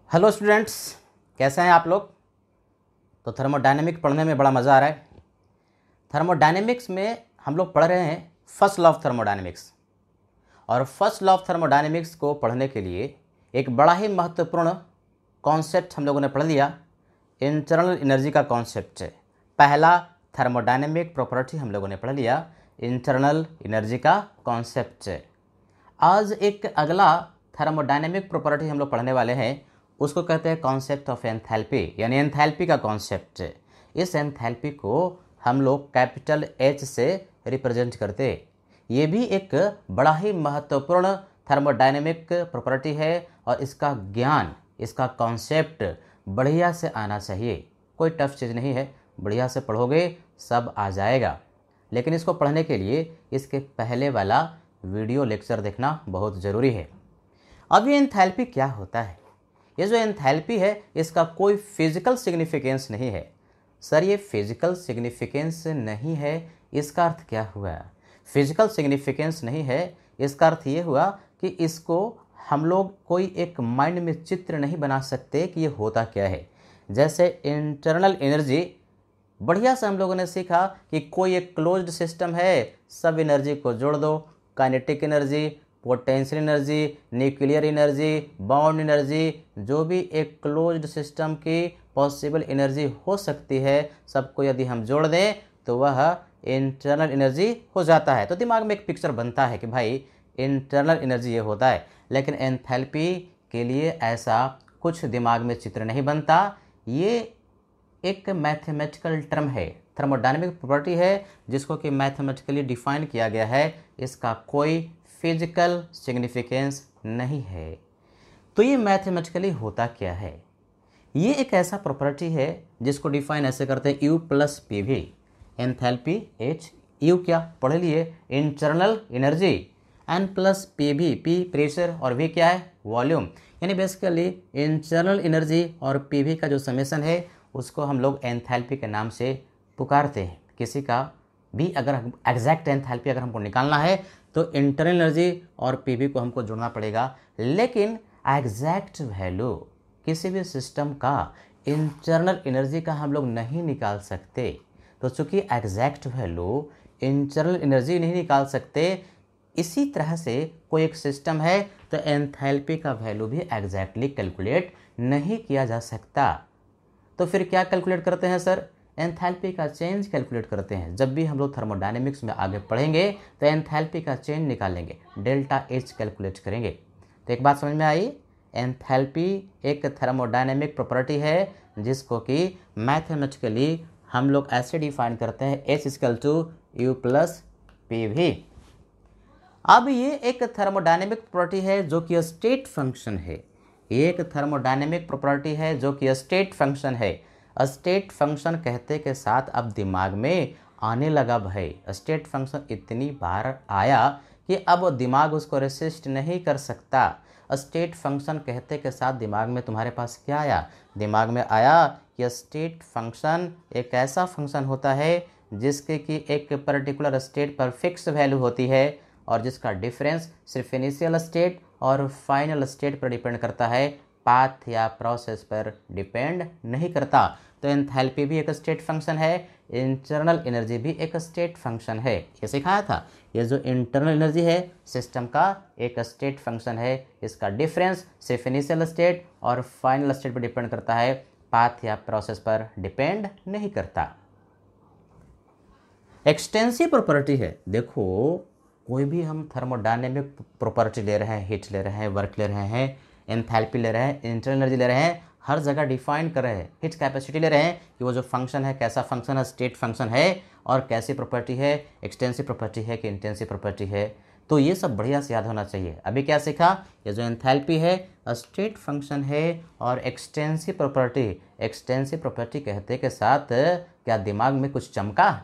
Hello students, कैसे हैं आप लोग। तो थर्मोडायनेमिक पढ़ने में बड़ा मज़ा आ रहा है। थर्मोडायनेमिक्स में हम लोग पढ़ रहे हैं फर्स्ट लॉ ऑफ थर्मोडायनेमिक्स। और फर्स्ट लॉ ऑफ थर्मोडायनेमिक्स को पढ़ने के लिए एक बड़ा ही महत्वपूर्ण कॉन्सेप्ट हम लोगों ने पढ़ लिया, इंटरनल एनर्जी का कॉन्सेप्ट। पहला थर्मोडायनेमिक प्रॉपर्टी हम लोगों ने पढ़ लिया, इंटरनल एनर्जी का कॉन्सेप्ट। आज एक अगला थर्मोडायनेमिक प्रॉपर्टी हम लोग पढ़ने वाले हैं, उसको कहते हैं कॉन्सेप्ट ऑफ एंथैल्पी, यानी एंथैल्पी का कॉन्सेप्ट। इस एंथैल्पी को हम लोग कैपिटल एच से रिप्रेजेंट करते। ये भी एक बड़ा ही महत्वपूर्ण थर्मोडायनेमिक प्रॉपर्टी है और इसका ज्ञान, इसका कॉन्सेप्ट बढ़िया से आना चाहिए। कोई टफ चीज़ नहीं है, बढ़िया से पढ़ोगे सब आ जाएगा। लेकिन इसको पढ़ने के लिए इसके पहले वाला वीडियो लेक्चर देखना बहुत ज़रूरी है। अब ये एंथैल्पी क्या होता है? ये जो एंथैल्पी है इसका कोई फिजिकल सिग्निफिकेंस नहीं है। सर ये फिजिकल सिग्निफिकेंस नहीं है, इसका अर्थ क्या हुआ? फिजिकल सिग्निफिकेंस नहीं है, इसका अर्थ ये हुआ कि इसको हम लोग कोई एक माइंड में चित्र नहीं बना सकते कि ये होता क्या है। जैसे इंटरनल एनर्जी, बढ़िया से हम लोगों ने सीखा कि कोई एक क्लोज्ड सिस्टम है, सब एनर्जी को जोड़ दो, kinetic energy, potential energy, nuclear energy, bound energy, जो भी एक क्लोज्ड सिस्टम की पॉसिबल एनर्जी हो सकती है, सबको यदि हम जोड़ दें तो वह इंटरनल एनर्जी हो जाता है। तो दिमाग में एक पिक्चर बनता है कि भाई इंटरनल एनर्जी ये होता है। लेकिन एंथैल्पी के लिए ऐसा कुछ दिमाग में चित्र नहीं बनता। ये एक मैथमेटिकल टर्म है, थर्मोडायनेमिक प्रॉपर्टी है जिसको कि मैथमेटिकली डिफाइन किया गया है। इसका कोई फिजिकल सिग्निफिकेंस नहीं है। तो ये मैथमेटिकली होता क्या है? ये एक ऐसा प्रॉपर्टी है जिसको डिफाइन ऐसे करते हैं, U plus P we, enthalpy H, U क्या पढ़ लिए, internal energy, N plus P we, P pressure और V क्या है, वॉल्यूम। यानी बेसिकली इंटरनल एनर्जी और पी वी का जो समेशन है उसको हम लोग एंथैल्पी के नाम से पुकारते हैं। किसी का भी अगर एग्जैक्ट एंथैल्पी अगर हमको निकालना है तो इंटरनल एनर्जी और पीवी को हमको जोड़ना पड़ेगा। लेकिन एग्जैक्ट वैल्यू किसी भी सिस्टम का इंटरनल एनर्जी का हम लोग नहीं निकाल सकते। तो चूंकि एग्जैक्ट वैल्यू इंटरनल एनर्जी नहीं निकाल सकते, इसी तरह से कोई एक सिस्टम है तो एंथैल्पी का वैल्यू भी एग्जैक्टली कैलकुलेट नहीं किया जा सकता। तो फिर क्या कैलकुलेट करते हैं सर? एंथैल्पी का चेंज कैलकुलेट करते हैं। जब भी हम लोग थर्मोडायनेमिक्स में आगे पढ़ेंगे तो एंथैल्पी का चेंज निकालेंगे, डेल्टा एच कैलकुलेट करेंगे। तो एक बात समझ में आई, एंथैल्पी एक थर्मोडायनेमिक प्रॉपर्टी है जिसको कि मैथमेटिकली हम लोग ऐसे डिफाइन करते हैं, H equal to U plus P V. अब ये एक थर्मोडायनेमिक प्रॉपर्टी है जो कि स्टेट फंक्शन है। ये एक थर्मोडायनेमिक प्रॉपर्टी है जो कि स्टेट फंक्शन है। स्टेट फंक्शन कहते के साथ अब दिमाग में आने लगा भाई, स्टेट फंक्शन इतनी बार आया कि अब दिमाग उसको रेसिस्ट नहीं कर सकता। स्टेट फंक्शन कहते के साथ दिमाग में तुम्हारे पास क्या आया? दिमाग में आया कि स्टेट फंक्शन एक ऐसा फंक्शन होता है जिसके कि एक पर्टिकुलर स्टेट पर फिक्स वैल्यू होती है और जिसका डिफरेंस सिर्फ इनिशियल स्टेट और फाइनल स्टेट पर डिपेंड करता है, पाथ या प्रोसेस पर डिपेंड नहीं करता। तो एंथैल्पी भी एक स्टेट फंक्शन है, इंटरनल एनर्जी भी एक स्टेट फंक्शन है। ये सिखाया था, ये जो इंटरनल एनर्जी है सिस्टम का एक स्टेट फंक्शन है। इसका डिफरेंस सिर्फ इनिशियल स्टेट और फाइनल स्टेट पर डिपेंड करता है, पाथ या प्रोसेस पर डिपेंड नहीं करता। एक्सटेंसिव प्रॉपर्टी है। देखो कोई भी हम थर्मोडायनेमिक प्रॉपर्टी ले रहे हैं, हीट ले रहे हैं, वर्क ले रहे हैं, एंथैल्पी ले रहे हैं, इंटरनल एनर्जी ले रहे हैं, हर जगह डिफाइन कर रहे हैं, हीट कैपेसिटी ले रहे हैं कि वो जो फंक्शन है कैसा फंक्शन है, स्टेट फंक्शन है और कैसी प्रॉपर्टी है, एक्सटेंसिव प्रॉपर्टी है कि इंटेंसिव प्रॉपर्टी है। तो ये सब बढ़िया से याद होना चाहिए। अभी क्या सीखा? ये जो एंथैल्पी है स्टेट फंक्शन है और एक्सटेंसिव प्रॉपर्टी, एक्सटेंसिव प्रॉपर्टी कहते के साथ क्या दिमाग में कुछ चमका?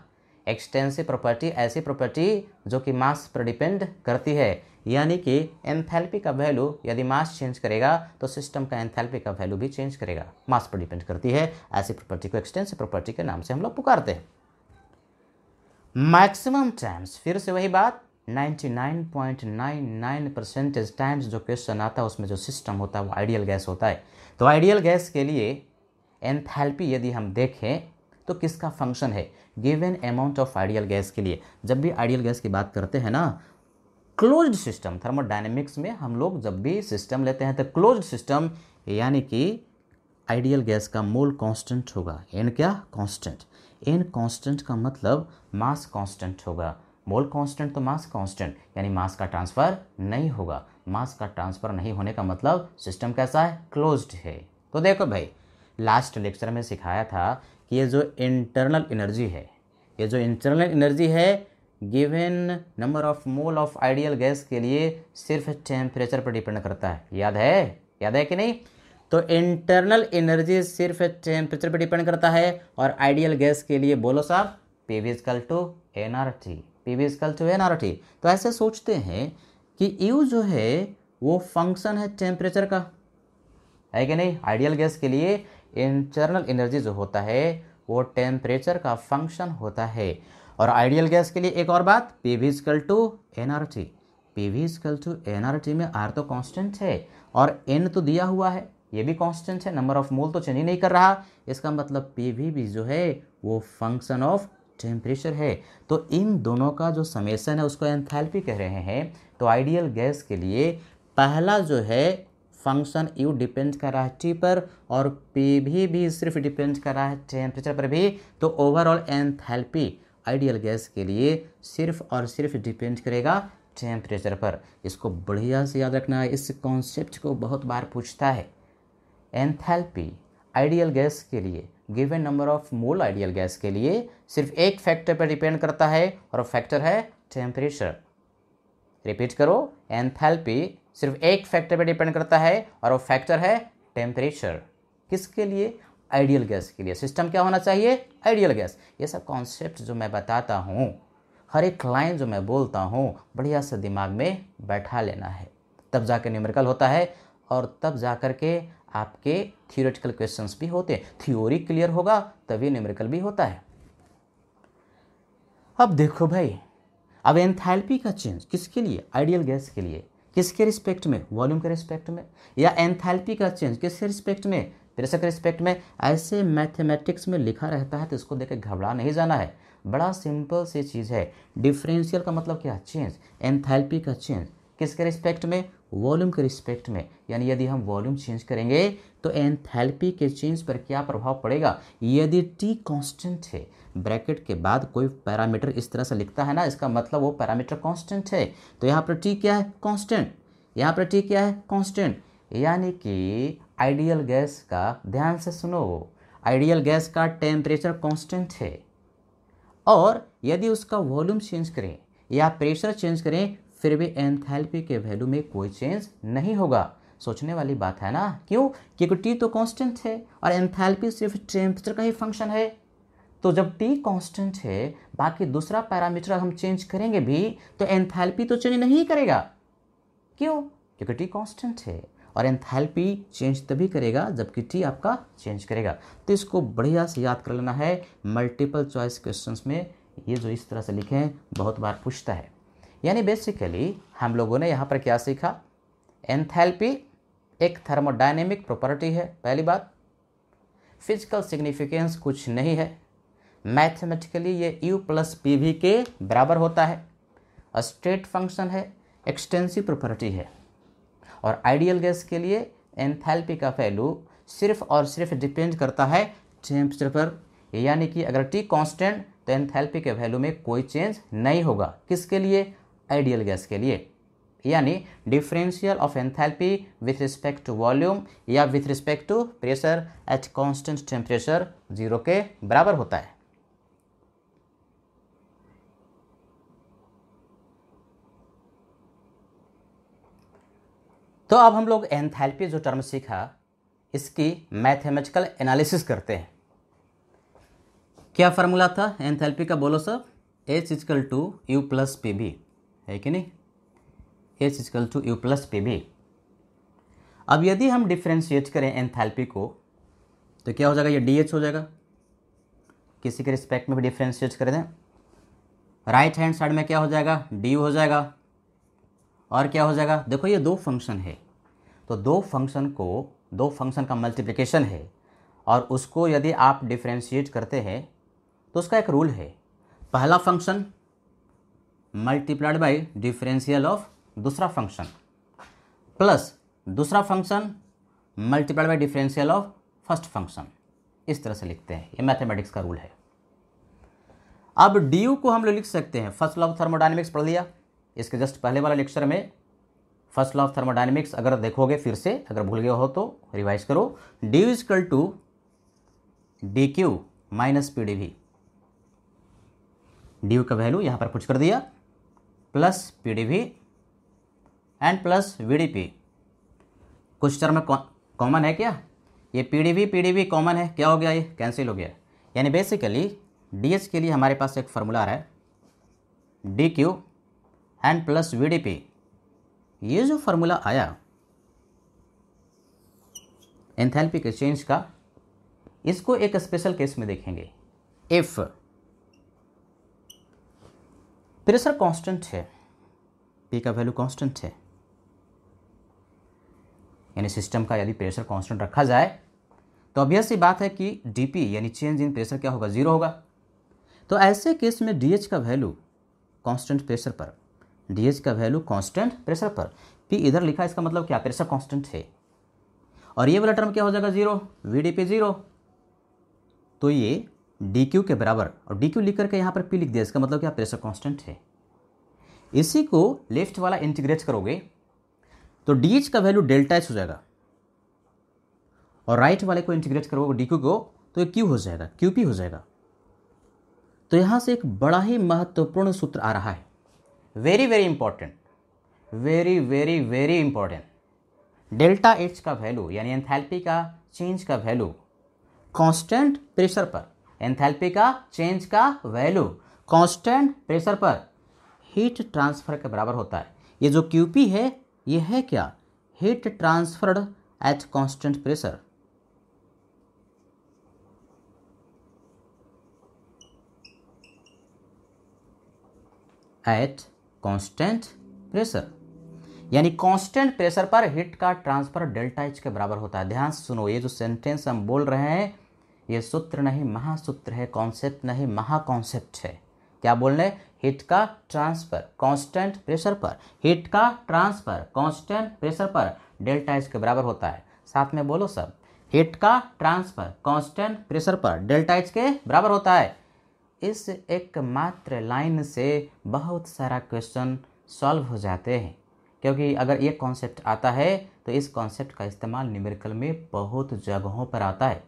एक्सटेंसिव प्रॉपर्टी ऐसी प्रॉपर्टी जो कि मास पर डिपेंड करती है, यानी कि एंथैल्पी का वैल्यू यदि मास चेंज करेगा तो सिस्टम का एंथैल्पी का वैल्यू भी चेंज करेगा, मास पर डिपेंड करती है। ऐसी प्रॉपर्टी को एक्सटेंसिव प्रॉपर्टी के नाम से हम लोग पुकारते हैं। मैक्सिमम टाइम्स, फिर से वही बात, 99.99% टाइम्स जो क्वेश्चन आता है उसमें जो सिस्टम होता है वो आइडियल गैस होता है। तो आइडियल गैस के लिए एंथैल्पी यदि हम देखें तो किसका फंक्शन है, given amount of ideal gas के लिए। जब भी आइडियल गैस की बात करते हैं ना, क्लोज्ड सिस्टम, थर्मोडायनेमिक्स में हम लोग जब भी सिस्टम लेते हैं तो क्लोज्ड सिस्टम, यानी कि आइडियल गैस का मोल कांस्टेंट होगा। एन क्या, कांस्टेंट। एन कांस्टेंट का मतलब मास कांस्टेंट होगा। मोल कांस्टेंट तो मास कांस्टेंट, यानी मास का ट्रांसफ़र नहीं होगा। मास का ट्रांसफ़र नहीं होने का मतलब सिस्टम कैसा है, क्लोज्ड है। तो देखो भाई, लास्ट लेक्चर में सिखाया था कि ये जो इंटरनल एनर्जी है, ये जो इंटरनल एनर्जी है given number of mole of ideal gas के लिए सिर्फ टेम्परेचर पर डिपेंड करता है। याद है, याद है कि नहीं? तो इंटरनल एनर्जी सिर्फ टेम्परेचर पर डिपेंड करता है। और आइडियल गैस के लिए बोलो साहब, PV equal to nRT, PV equal to nRT। तो ऐसे सोचते हैं कि U जो है वो फंक्शन है टेम्परेचर का, है कि नहीं? आइडियल गैस के लिए इंटरनल एनर्जी जो होता है वो टेम्परेचर का फंक्शन होता है। और आइडियल गैस के लिए एक और बात, PV equal to nRT। PV equal to nRT में R तो कांस्टेंट है और N तो दिया हुआ है, ये भी कांस्टेंट है, नंबर ऑफ मोल तो चेंज ही नहीं कर रहा। इसका मतलब PV भी जो है वो फंक्शन ऑफ टेम्परेचर है। तो इन दोनों का जो समेशन है उसको एंथैल्पी कह रहे हैं। तो आइडियल गैस के लिए पहला जो है फंक्शन U डिपेंड कर रहा है T पर, और PV भी सिर्फ डिपेंड कर रहा है टेम्परेचर पर भी। तो ओवरऑल एंथैल्पी आइडियल गैस के लिए सिर्फ और सिर्फ डिपेंड करेगा टेम्परेचर पर। इसको बढ़िया से याद रखना है, इस कॉन्सेप्ट को बहुत बार पूछता है। एंथैल्पी आइडियल गैस के लिए, given number of mole ideal gas के लिए सिर्फ एक फैक्टर पर डिपेंड करता है और फैक्टर है टेम्परेचर। रिपीट करो, एंथैल्पी सिर्फ एक फैक्टर पर डिपेंड करता है और वो फैक्टर है टेम्परेचर। किसके लिए, आइडियल गैस के लिए। सिस्टम क्या होना चाहिए, आइडियल गैस। ये सब कॉन्सेप्ट जो मैं बताता हूँ, हर एक लाइन जो मैं बोलता हूँ, बढ़िया से दिमाग में बैठा लेना है, तब जाकर न्यूमेरिकल होता है और तब जाकर के आपके थियोरेटिकल क्वेश्चंस भी होते हैं। थ्योरी क्लियर होगा तभी न्यूमेरिकल भी होता है। अब देखो भाई, अब एंथैल्पी का चेंज किसके लिए, आइडियल गैस के लिए। किसके रिस्पेक्ट में, वॉल्यूम के रिस्पेक्ट में। या एंथैल्पी का चेंज किसके रिस्पेक्ट में, प्रेशर के रिस्पेक्ट में। ऐसे मैथमेटिक्स में लिखा रहता है तो इसको देख के घबरा नहीं जाना है। बड़ा सिंपल सी चीज़ है। डिफरेंशियल का मतलब क्या, चेंज। एंथैल्पी का चेंज किसके रिस्पेक्ट में, वॉल्यूम के रिस्पेक्ट में। यानी यदि हम वॉल्यूम चेंज करेंगे तो एंथैल्पी के चेंज पर क्या प्रभाव पड़ेगा। यदि T कांस्टेंट है, ब्रैकेट के बाद कोई पैरामीटर इस तरह से लिखता है ना, इसका मतलब वो पैरामीटर कांस्टेंट है। तो यहाँ पर T क्या है, कांस्टेंट। यहाँ पर T क्या है, कांस्टेंट। यानी कि आइडियल गैस का, ध्यान से सुनो, आइडियल गैस का टेम्परेचर कांस्टेंट है और यदि उसका वॉल्यूम चेंज करें या प्रेशर चेंज करें फिर भी एंथैल्पी के वैल्यू में कोई चेंज नहीं होगा। सोचने वाली बात है ना, क्यों? क्योंकि T तो कांस्टेंट है और एंथैल्पी सिर्फ टेम्परेचर का ही फंक्शन है। तो जब T कांस्टेंट है, बाकी दूसरा पैरामीटर हम चेंज करेंगे भी तो एंथैल्पी तो चेंज नहीं करेगा। क्यों? क्योंकि T कांस्टेंट है और एंथैल्पी चेंज तभी करेगा जबकि T आपका चेंज करेगा। तो इसको बढ़िया से याद कर लेना है। मल्टीपल चॉइस क्वेश्चंस में ये जो इस तरह से लिखे हैं बहुत बार पूछता है। यानी बेसिकली हम लोगों ने यहाँ पर क्या सीखा, एंथैल्पी एक थर्मोडायनेमिक प्रॉपर्टी है, पहली बात। फिजिकल सिग्निफिकेंस कुछ नहीं है, मैथमेटिकली ये U प्लस PV के बराबर होता है, स्टेट फंक्शन है, एक्सटेंसिव प्रॉपर्टी है। और आइडियल गैस के लिए एंथैल्पी का वैल्यू सिर्फ और सिर्फ डिपेंड करता है टेम्परेचर पर। यानी कि अगर T कांस्टेंट तो एंथैल्पी के वैल्यू में कोई चेंज नहीं होगा। किसके लिए, आइडियल गैस के लिए। यानी differential of enthalpy with respect to volume या with respect to pressure at constant temperature 0 के बराबर होता है। तो अब हम लोग एंथैल्पी जो टर्म सीखा इसकी मैथमेटिकल एनालिसिस करते हैं। क्या फार्मूला था एंथैल्पी का, बोलो सब, H equal to U plus PV, है कि नहीं, H equal to U plus PV। अब यदि हम डिफ्रेंशिएट करें एंथैल्पी को तो क्या हो जाएगा, ये DH हो जाएगा। किसी के रिस्पेक्ट में भी डिफ्रेंशिएट कर दें राइट हैंड साइड में क्या हो जाएगा, डी हो जाएगा। और क्या हो जाएगा, देखो ये दो फंक्शन है, तो दो फंक्शन का मल्टीप्लिकेशन है, और उसको यदि आप डिफ्रेंशिएट करते हैं तो उसका एक रूल है, पहला function multiplied by differential of दूसरा फंक्शन, प्लस दूसरा function multiplied by differential of first function. इस तरह से लिखते हैं, ये मैथमेटिक्स का रूल है। अब डी को हम लोग लिख सकते हैं, फर्स्ट लॉ ऑफ थर्मोडायनेमिक्स पढ़ लिया, इसके जस्ट पहले वाला लेक्चर में फर्स्ट लॉ ऑफ थर्मोडायनेमिक्स अगर देखोगे फिर से, अगर भूल गए हो तो रिवाइज करो। D is equal to D Q minus P D V, D का वैल्यू यहाँ पर पुट कर दिया, plus P D V and plus V D P. कुछ टर्म कॉमन है क्या, ये पी डी वी कॉमन है, क्या हो गया, ये कैंसिल हो गया। यानी बेसिकली डी एच के लिए हमारे पास एक फार्मूला है, D Q and plus V D P. ये जो फार्मूला आया एंथैल्पी के चेंज का, इसको एक स्पेशल केस में देखेंगे। इफ प्रेशर कांस्टेंट है, पी का वैल्यू कांस्टेंट है, यानी सिस्टम का यदि प्रेशर कांस्टेंट रखा जाए तो ऑब्वियस सी बात है कि डीपी यानी चेंज इन प्रेशर क्या होगा, जीरो होगा। तो ऐसे केस में डीएच का वैल्यू कांस्टेंट प्रेशर पर, डीएच का वैल्यू कांस्टेंट प्रेशर पर, पी इधर लिखा, इसका मतलब क्या, प्रेशर कांस्टेंट है, और ये वाला टर्म क्या हो जाएगा, जीरो, वीडीपी जीरो। तो ये डी क्यू के बराबर, और डी क्यू लिख करके यहाँ पर पी लिख दिया, इसका मतलब क्या, प्रेशर कांस्टेंट है। इसी को लेफ्ट वाला इंटीग्रेट करोगे तो डी एच का वैल्यू डेल्टा एच हो जाएगा, और राइट वाले को इंटीग्रेट करोगे डी क्यू को तो ये क्यू हो जाएगा, क्यू पी हो जाएगा। तो यहाँ से एक बड़ा ही महत्वपूर्ण सूत्र आ रहा है, very very important, very very very important. Delta H का वैल्यू यानी एंथैल्पी का चेंज का वैल्यू कांस्टेंट प्रेशर पर, एंथैल्पी का चेंज का वैल्यू कांस्टेंट प्रेशर पर हीट ट्रांसफर के बराबर होता है। ये जो क्यूपी है ये है क्या, heat transferred at constant pressure. At constant pressure, यानी कांस्टेंट प्रेशर पर हीट का ट्रांसफर डेल्टा एच के बराबर होता है। ध्यान से सुनो, ये जो सेंटेंस हम बोल रहे हैं ये सूत्र नहीं महासूत्र है, कॉन्सेप्ट नहीं महा कॉन्सेप्ट है। क्या बोल रहे हैं, हीट का ट्रांसफर कांस्टेंट प्रेशर पर, हीट का ट्रांसफर कांस्टेंट प्रेशर पर डेल्टा एच के बराबर होता है। साथ में बोलो सब, हीट का ट्रांसफर कांस्टेंट प्रेशर पर डेल्टा एच के बराबर होता है। इस एकमात्र लाइन से बहुत सारा क्वेश्चन सॉल्व हो जाते हैं, क्योंकि अगर ये कॉन्सेप्ट आता है तो इस कॉन्सेप्ट का इस्तेमाल न्यूमेरिकल में बहुत जगहों पर आता है।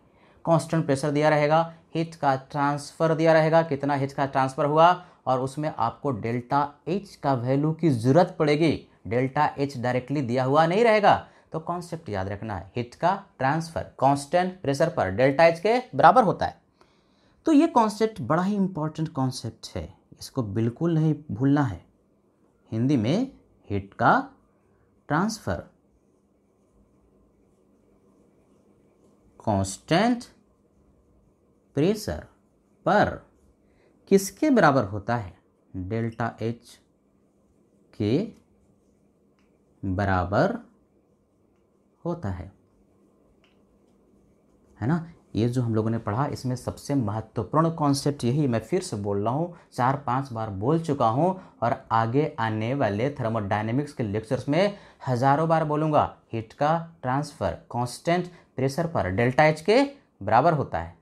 कांस्टेंट प्रेशर दिया रहेगा, हीट का ट्रांसफ़र दिया रहेगा, कितना हीट का ट्रांसफ़र हुआ, और उसमें आपको डेल्टा एच का वैल्यू की ज़रूरत पड़ेगी। डेल्टा एच डायरेक्टली दिया हुआ नहीं रहेगा, तो कॉन्सेप्ट याद रखना है, हीट का ट्रांसफ़र कांस्टेंट प्रेशर पर डेल्टा एच के बराबर होता है। तो ये कॉन्सेप्ट बड़ा ही इंपॉर्टेंट कॉन्सेप्ट है, इसको बिल्कुल नहीं भूलना है। हिंदी में हीट का ट्रांसफ़र कांस्टेंट प्रेशर पर किसके बराबर होता है, डेल्टा एच के बराबर होता है ना। ये जो हम लोगों ने पढ़ा इसमें सबसे महत्वपूर्ण कॉन्सेप्ट यही, मैं फिर से बोल रहा हूँ, 4-5 बार बोल चुका हूँ, और आगे आने वाले थर्मोडायनेमिक्स के लेक्चर्स में हज़ारों बार बोलूँगा। हीट का ट्रांसफ़र कांस्टेंट प्रेशर पर डेल्टा एच के बराबर होता है।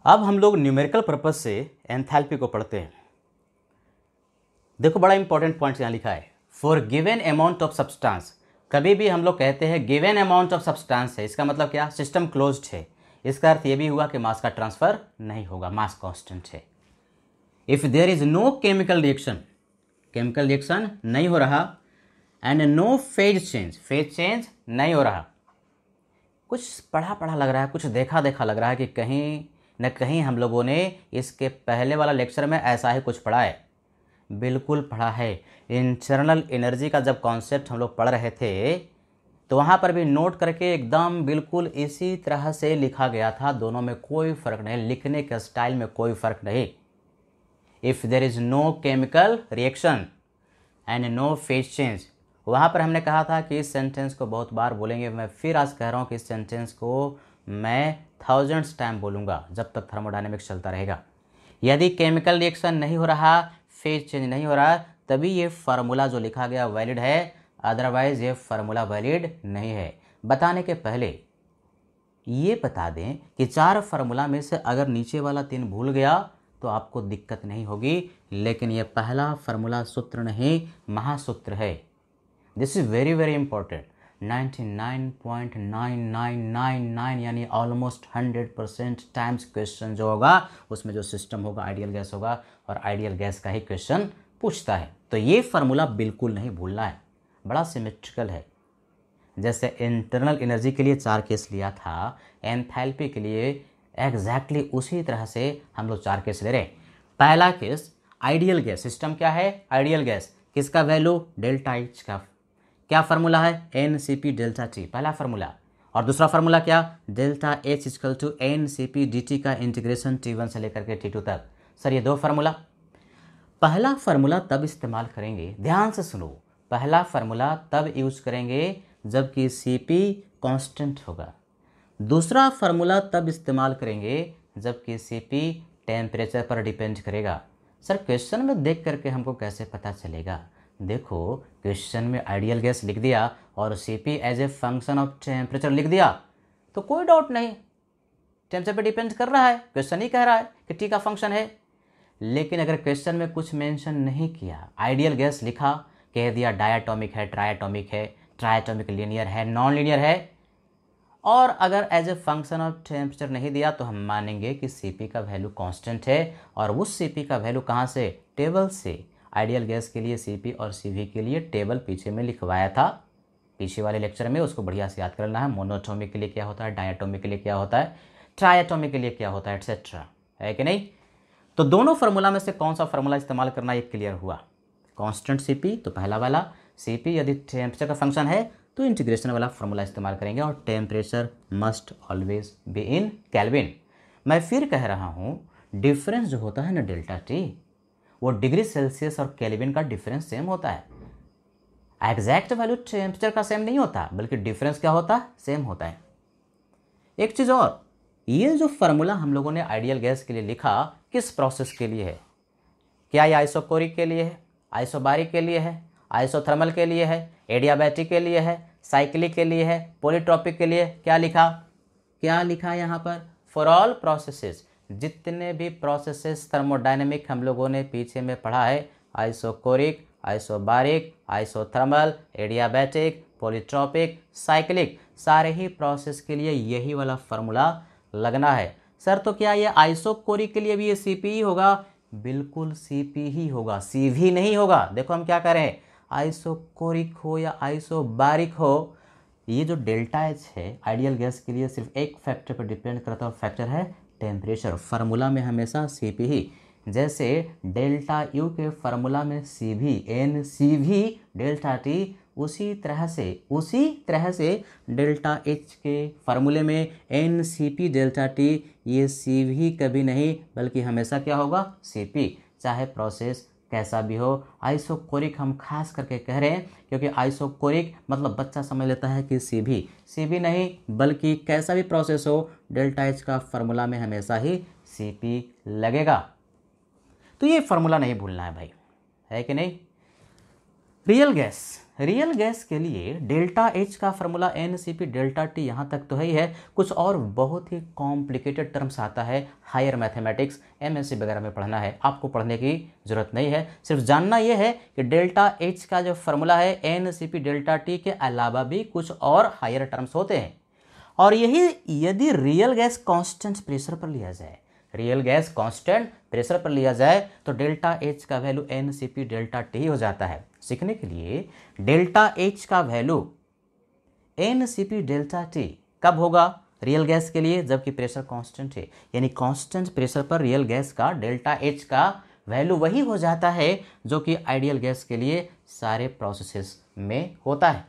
अब हम लोग न्यूमेरिकल पर्पस से एंथैल्पी को पढ़ते हैं। देखो बड़ा इंपॉर्टेंट पॉइंट यहाँ लिखा है, for given amount of substance. कभी भी हम लोग कहते हैं गिवन अमाउंट ऑफ सब्सटेंस है, इसका मतलब क्या, सिस्टम क्लोज्ड है। इसका अर्थ ये भी हुआ कि मास का ट्रांसफर नहीं होगा, मास कांस्टेंट है। If there is no chemical reaction, chemical reaction नहीं हो रहा, एंड नो फेज चेंज नहीं हो रहा। कुछ पढ़ा लग रहा है, कुछ देखा लग रहा है कि कहीं न कहीं हम लोगों ने इसके पहले वाला लेक्चर में ऐसा ही कुछ पढ़ा है। बिल्कुल पढ़ा है। इंटरनल एनर्जी का जब कॉन्सेप्ट हम लोग पढ़ रहे थे तो वहाँ पर भी नोट करके एकदम बिल्कुल इसी तरह से लिखा गया था, दोनों में कोई फ़र्क नहीं, लिखने के स्टाइल में कोई फ़र्क नहीं। If there is no chemical reaction and no phase change, वहाँ पर हमने कहा था कि इस सेंटेंस को बहुत बार बोलेंगे। मैं फिर आज कह रहा हूँ कि इस सेंटेंस को मैं थाउजेंड्स टाइम बोलूँगा जब तक थर्मोडायनेमिक्स चलता रहेगा। यदि केमिकल रिएक्शन नहीं हो रहा, फेज चेंज नहीं हो रहा, तभी ये फार्मूला जो लिखा गया वैलिड है, अदरवाइज ये फार्मूला वैलिड नहीं है। बताने के पहले ये बता दें कि 4 फार्मूला में से अगर नीचे वाला 3 भूल गया तो आपको दिक्कत नहीं होगी, लेकिन ये पहला फार्मूला सूत्र नहीं, महासूत्र है। This is very very important. 99.9999 यानी ऑलमोस्ट 100% टाइम्स क्वेश्चन जो होगा उसमें जो सिस्टम होगा आइडियल गैस होगा, और आइडियल गैस का ही क्वेश्चन पूछता है। तो ये फार्मूला बिल्कुल नहीं भूलना है, बड़ा सिमेट्रिकल है। जैसे इंटरनल एनर्जी के लिए 4 केस लिया था, एंथैल्पी के लिए एग्जैक्टली उसी तरह से हम लोग 4 केस ले रहे हैं। पहला केस आइडियल गैस, सिस्टम क्या है, आइडियल गैस, किसका वैल्यू, डेल्टा एच का क्या फार्मूला है, NCP डेल्टा टी, पहला फार्मूला। और दूसरा फार्मूला क्या, delta H equal to NCP dt का इंटीग्रेशन T1 से लेकर के T2 तक। सर ये 2 फार्मूला, पहला फार्मूला तब इस्तेमाल करेंगे, ध्यान से सुनो, पहला फार्मूला तब यूज करेंगे जबकि Cp कांस्टेंट होगा। दूसरा फार्मूला तब इस्तेमाल करेंगे जबकि Cp टेम्परेचर पर डिपेंड करेगा। सर क्वेश्चन में देख करके हमको कैसे पता चलेगा, देखो क्वेश्चन में आइडियल गैस लिख दिया और Cp as a function of temperature लिख दिया तो कोई डाउट नहीं, टेम्परेचर पर डिपेंड कर रहा है, क्वेश्चन ही कह रहा है कि टी का फंक्शन है। लेकिन अगर क्वेश्चन में कुछ मेंशन नहीं किया, आइडियल गैस लिखा, कह दिया डायटोमिक है, ट्रायटोमिक है, ट्रायटोमिक लीनियर है, नॉन लीनियर है, और अगर as a function of temperature नहीं दिया तो हम मानेंगे कि Cp का वैल्यू कांस्टेंट है, और उस Cp का वैल्यू कहाँ से, टेबल से। आइडियल गैस के लिए Cp और Cv के लिए टेबल पीछे में लिखवाया था, पीछे वाले लेक्चर में, उसको बढ़िया से याद कर लेना है। मोनोटोमिक के लिए क्या होता है, डायटोमिक के लिए क्या होता है, ट्रायटोमिक के लिए क्या होता है, एटसेट्रा, है कि नहीं। तो दोनों फार्मूला में से कौन सा फार्मूला इस्तेमाल करना, ये क्लियर हुआ। कांस्टेंट Cp तो पहला वाला, Cp यदि टेम्परेचर का फंक्शन है तो इंटीग्रेशन वाला फार्मूला इस्तेमाल करेंगे, और temperature must always be in kelvin. मैं फिर कह रहा हूँ, डिफरेंस जो होता है ना डेल्टा टी, वो डिग्री सेल्सियस और केल्विन का डिफरेंस सेम होता है। एग्जैक्ट वैल्यू टेम्परेचर का सेम नहीं होता, बल्कि डिफरेंस क्या होता है, सेम होता है। एक चीज़ और, ये जो फार्मूला हम लोगों ने आइडियल गैस के लिए लिखा, किस प्रोसेस के लिए है, क्या ये आइसोकोरिक के लिए है, आइसोबारिक के लिए है, आइसोथर्मल के लिए है, एडियाबैटिक के लिए है, साइक्लिक के लिए है, पॉलीट्रॉपिक के लिए, क्या लिखा, क्या लिखा यहाँ पर, फॉर ऑल प्रोसेसेस, जितने भी प्रोसेसेस थर्मोडायनेमिक हम लोगों ने पीछे में पढ़ा है, isochoric, isobaric, isothermal, adiabatic, polytropic, cyclic, सारे ही प्रोसेस के लिए यही वाला फार्मूला लगना है। सर तो क्या ये आइसोकोरिक के लिए भी ये Cp ही होगा, बिल्कुल Cp ही होगा, Cv नहीं होगा। देखो हम क्या करें, आइसोकोरिक हो या आइसोबारिक हो, ये जो डेल्टा एच है आइडियल गैस के लिए सिर्फ एक फैक्टर पर डिपेंड करता है, और फैक्टर है टेम्परेचर। फार्मूला में हमेशा Cp ही, जैसे डेल्टा यू के फार्मूला में Cv NCV डेल्टा टी, उसी तरह से डेल्टा एच के फार्मूले में NCP डेल्टा टी, ये Cv कभी नहीं बल्कि हमेशा क्या होगा, Cp, चाहे प्रोसेस कैसा भी हो। आइसोकोरिक हम खास करके कह रहे हैं क्योंकि आइसोकोरिक मतलब बच्चा समझ लेता है कि Cv नहीं बल्कि कैसा भी प्रोसेस हो, डेल्टा एच का फार्मूला में हमेशा ही Cp लगेगा। तो ये फार्मूला नहीं भूलना है भाई, है कि नहीं। रियल गैस के लिए डेल्टा एच का फार्मूला NCP डेल्टा टी, यहाँ तक तो है ही है। कुछ और बहुत ही कॉम्प्लिकेटेड टर्म्स आता है, हायर मैथमेटिक्स MSc वगैरह में पढ़ना है, आपको पढ़ने की ज़रूरत नहीं है। सिर्फ जानना यह है कि डेल्टा एच का जो फार्मूला है NCP डेल्टा टी के अलावा भी कुछ और हायर टर्म्स होते हैं, और यही यदि रियल गैस कांस्टेंट प्रेशर पर लिया जाए, रियल गैस कांस्टेंट प्रेशर पर लिया जाए तो डेल्टा एच का वैल्यू NCP डेल्टा टी हो जाता है। सीखने के लिए, डेल्टा एच का वैल्यू NCP डेल्टा टी कब होगा, रियल गैस के लिए जबकि प्रेशर कांस्टेंट है, यानी कांस्टेंट प्रेशर पर रियल गैस का डेल्टा एच का वैल्यू वही हो जाता है जो कि आइडियल गैस के लिए सारे प्रोसेसेस में होता है।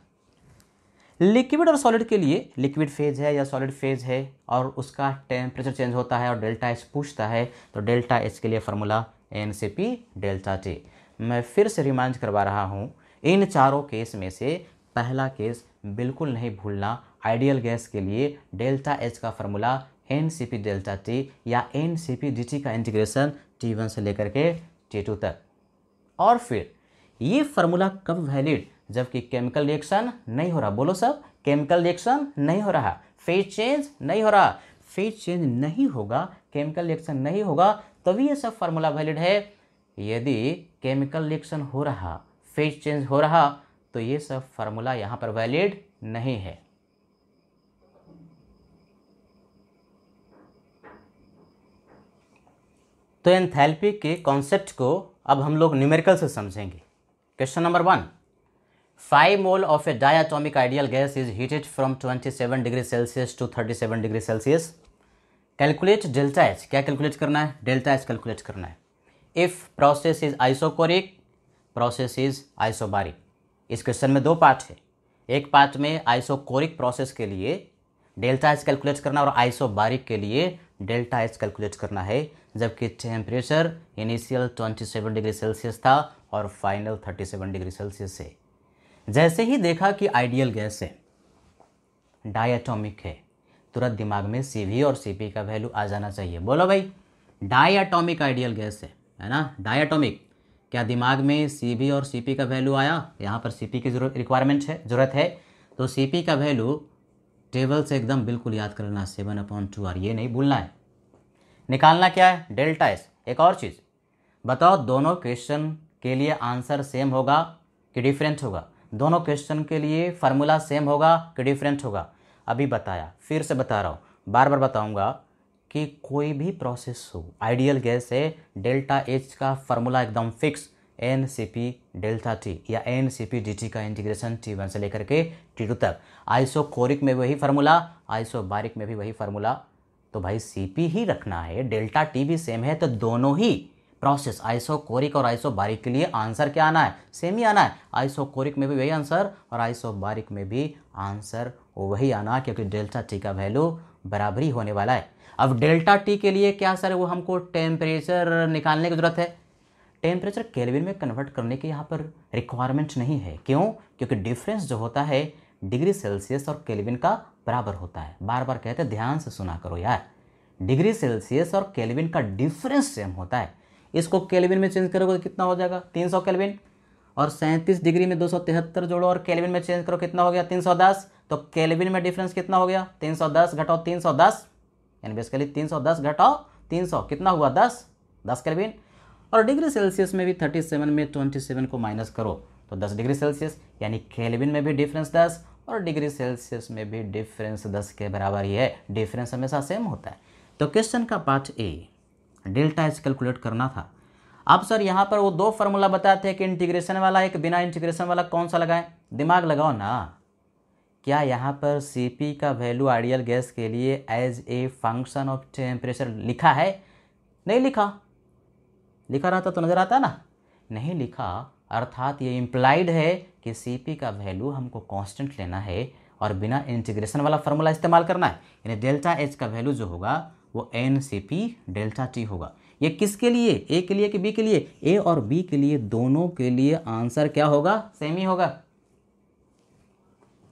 लिक्विड और सॉलिड के लिए लिक्विड फेज है या सॉलिड फेज है और उसका टेम्परेचर चेंज होता है और डेल्टा एच पूछता है, तो डेल्टा एच के लिए फार्मूला NCP डेल्टा T। मैं फिर से रिमाइंड करवा रहा हूँ, इन चारों केस में से पहला केस बिल्कुल नहीं भूलना। आइडियल गैस के लिए डेल्टा एच का फार्मूला NCP डेल्टा T या NCP dt का इंटीग्रेशन T1 से लेकर के T2 तक। और फिर ये फार्मूला कब वैलिड, जबकि केमिकल रिएक्शन नहीं हो रहा। बोलो सब, केमिकल रिएक्शन नहीं हो रहा, फेज चेंज नहीं हो रहा। फेज चेंज नहीं होगा, केमिकल रिएक्शन नहीं होगा, तभी ये सब फार्मूला वैलिड है। यदि केमिकल रिएक्शन हो रहा, फेज चेंज हो रहा, तो ये सब फार्मूला यहाँ पर वैलिड नहीं है। तो एंथैल्पी के कॉन्सेप्ट को अब हम लोग न्यूमेरिकल से समझेंगे। Question number 1, 5 mole of a diatomic ideal gas is heated from 27 degree Celsius to 37 degree Celsius. Calculate delta H. क्या कैलकुलेट करना है? डेल्टा एच कैलकुलेट करना है। If process is isochoric, process is isobaric. इस question में दो part है। एक पार्ट में आइसोकोरिक प्रोसेस के लिए डेल्टा एच कैलकुलेट करना और आइसोबारिक के लिए डेल्टा एच कैलकुलेट करना है, जबकि टेम्परेचर इनिशियल 27 डिग्री सेल्सियस था और फाइनल 37 डिग्री सेल्सियस है। जैसे ही देखा कि आइडियल गैस है, डायटोमिक है, तुरंत दिमाग में CV और CP का वैल्यू आ जाना चाहिए। बोलो भाई, डायटोमिक आइडियल गैस है ना, डायटोमिक। क्या दिमाग में CV और CP का वैल्यू आया? यहाँ पर CP की रिक्वायरमेंट है, जरूरत है, तो CP का वैल्यू टेबल से एकदम बिल्कुल याद कर लेना, 7/2R, ये नहीं भूलना है। निकालना क्या है? Delta H. एक और चीज़ बताओ, दोनों क्वेश्चन के लिए आंसर सेम होगा कि डिफरेंट होगा? दोनों क्वेश्चन के लिए फार्मूला सेम होगा कि डिफरेंट होगा? अभी बताया, फिर से बता रहा हूँ, बार बार बताऊंगा कि कोई भी प्रोसेस हो, आइडियल गैस है, डेल्टा एच का फार्मूला एकदम फिक्स, NCP डेल्टा T या NCP dt का इंटीग्रेशन T1 से लेकर के T2 तक। आइसोकोरिक में वही फार्मूला, आइसोबारिक में भी वही फार्मूला। तो भाई CP ही रखना है, डेल्टा T भी सेम है, तो दोनों ही प्रोसेस आइसोकोरिक और आइसोबारिक के लिए आंसर क्या आना है? सेम ही आना है। आइसोकोरिक में भी वही आंसर और आइसोबारिक में भी आंसर वही आना, क्योंकि डेल्टा T का वैल्यू बराबरी होने वाला है। अब डेल्टा T के लिए क्या सर, वो हमको टेम्परेचर निकालने की जरूरत है। टेम्परेचर केल्विन में कन्वर्ट करने की यहाँ पर रिक्वायरमेंट नहीं है। क्यों? क्योंकि डिफरेंस जो होता है डिग्री सेल्सियस और केल्विन का बराबर होता है। बार बार कहते हैं, ध्यान से सुना करो यार, डिग्री सेल्सियस और केल्विन का डिफरेंस सेम होता है। इसको केल्विन में चेंज करोगे तो कितना हो जाएगा? 300 केल्विन। और 37 डिग्री में 273 जोड़ो और केल्विन में चेंज करो, कितना हो गया? 310। तो केल्विन में डिफरेंस कितना हो गया? 310 घटाओ 310, यानी बेसिकली 310 घटाओ 300, कितना हुआ? 10 केल्विन। और डिग्री सेल्सियस में भी 37 में 27 को माइनस करो तो 10 डिग्री सेल्सियस, यानी केल्विन में भी डिफरेंस 10 और डिग्री सेल्सियस में भी डिफरेंस 10 के बराबर ही है। डिफरेंस हमेशा सेम होता है। तो क्वेश्चन का part A, delta H calculate करना था। अब सर यहाँ पर वो दो फार्मूला बताते हैं कि इंटीग्रेशन वाला एक बिना इंटीग्रेशन वाला, कौन सा लगाएं? दिमाग लगाओ ना। क्या यहाँ पर CP का वैल्यू आइडियल गैस के लिए as a function of temperature लिखा है? नहीं लिखा। लिखा रहता तो नजर आता ना, नहीं लिखा, अर्थात ये इम्प्लाइड है कि CP का वैल्यू हमको कांस्टेंट लेना है और बिना इंटीग्रेशन वाला फार्मूला इस्तेमाल करना है। यानी डेल्टा एच का वैल्यू जो होगा वो NCP डेल्टा T होगा। ये किसके लिए? ए के लिए कि बी के लिए? ए और बी के लिए, दोनों के लिए आंसर क्या होगा? सेम ही होगा।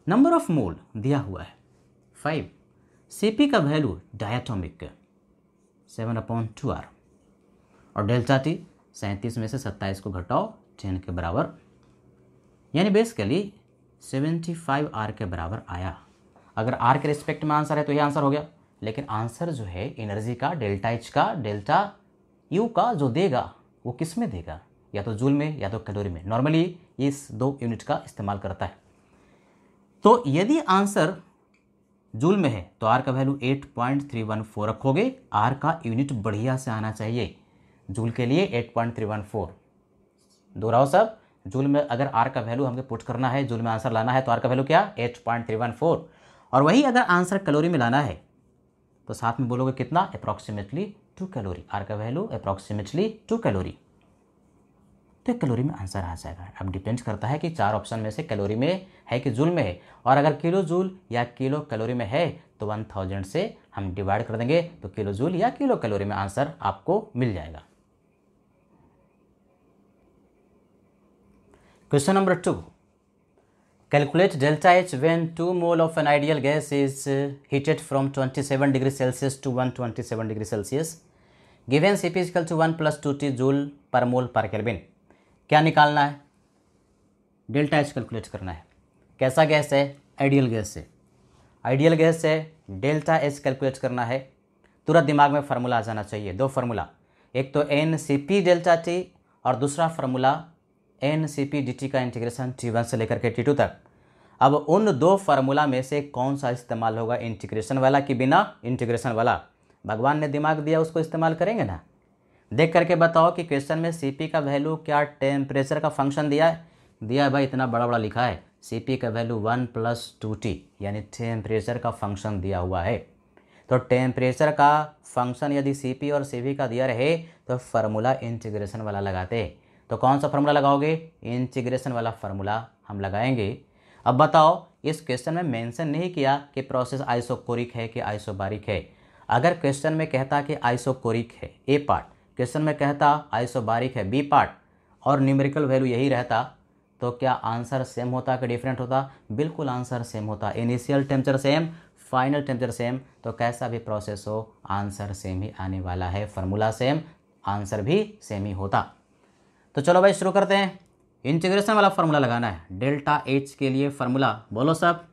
नंबर ऑफ मोल दिया हुआ है 5, CP का वैल्यू डायटोमिक 7/2R और डेल्टा T 37 में से 27 को घटाओ 10 के बराबर, यानी बेसिकली 75R के बराबर आया। अगर R के रिस्पेक्ट में आंसर है तो ये आंसर हो गया, लेकिन आंसर जो है एनर्जी का, डेल्टा एच का, डेल्टा यू का जो देगा वो किस में देगा? या तो जूल में या तो कैलोरी में। नॉर्मली इस दो यूनिट का इस्तेमाल करता है। तो यदि आंसर जूल में है तो आर का वैल्यू 8.314 रखोगे। आर का यूनिट बढ़िया से आना चाहिए। जूल के लिए 8.314 दोहराओ सब। जूल में अगर आर का वैल्यू हमको पुट करना है, जूल में आंसर लाना है, तो आर का वैल्यू क्या? 8.314। और वही अगर आंसर कैलोरी में लाना है तो साथ में बोलोगे कितना? Approximately 2 calorie. आर का वैल्यू अप्रॉक्सीमेटली 2 कैलोरी। तो कैलोरी में आंसर आ जाएगा। अब डिपेंड करता है कि 4 ऑप्शन में से कैलोरी में है कि जूल में है, और अगर किलो जूल या किलो कैलोरी में है तो 1000 से हम डिवाइड कर देंगे तो किलो जूल या किलो कैलोरी में आंसर आपको मिल जाएगा। Question number 2, calculate delta H when 2 mole of an ideal gas is heated from 27 degree Celsius to 127 degree Celsius, given Cp equal to 1 + 2T joule per mole पर kelvin. क्या निकालना है? Delta H calculate करना है। कैसा gas है? Ideal gas है। Ideal gas है, डेल्टा एच कैलकुलेट करना है। तुरंत दिमाग में फार्मूला आ जाना चाहिए, 2 फार्मूला, एक तो NCP डेल्टा टी और दूसरा फार्मूला NCP dt का इंटीग्रेशन T1 से लेकर के T2 तक। अब उन 2 फार्मूला में से कौन सा इस्तेमाल होगा, इंटीग्रेशन वाला कि बिना इंटीग्रेशन वाला? भगवान ने दिमाग दिया उसको इस्तेमाल करेंगे ना। देख करके बताओ कि क्वेश्चन में Cp का वैल्यू क्या टेम्परेचर का फंक्शन दिया है? दिया है भाई, इतना बड़ा बड़ा लिखा है, Cp का वैल्यू 1 + 2T यानी टेम्परेचर का फंक्शन दिया हुआ है। तो टेम्परेचर का फंक्शन यदि Cp और Cv का दिया रहे तो फार्मूला इंटीग्रेशन वाला लगाते। तो कौन सा फार्मूला लगाओगे? इंटीग्रेशन वाला फार्मूला हम लगाएंगे। अब बताओ, इस क्वेश्चन में मेंशन नहीं किया कि प्रोसेस आइसोकोरिक है कि आइसोबारिक है। अगर क्वेश्चन में कहता कि आइसोकोरिक है ए पार्ट, क्वेश्चन में कहता आइसोबारिक है बी पार्ट, और न्यूमेरिकल वैल्यू यही रहता, तो क्या आंसर सेम होता कि डिफरेंट होता? बिल्कुल आंसर सेम होता। Initial temperature same, final temperature same, तो कैसा भी प्रोसेस हो आंसर सेम ही आने वाला है। फार्मूला सेम, आंसर भी सेम ही होता। तो चलो भाई शुरू करते हैं। इंटीग्रेशन वाला फार्मूला लगाना है डेल्टा एच के लिए। फार्मूला बोलो सब,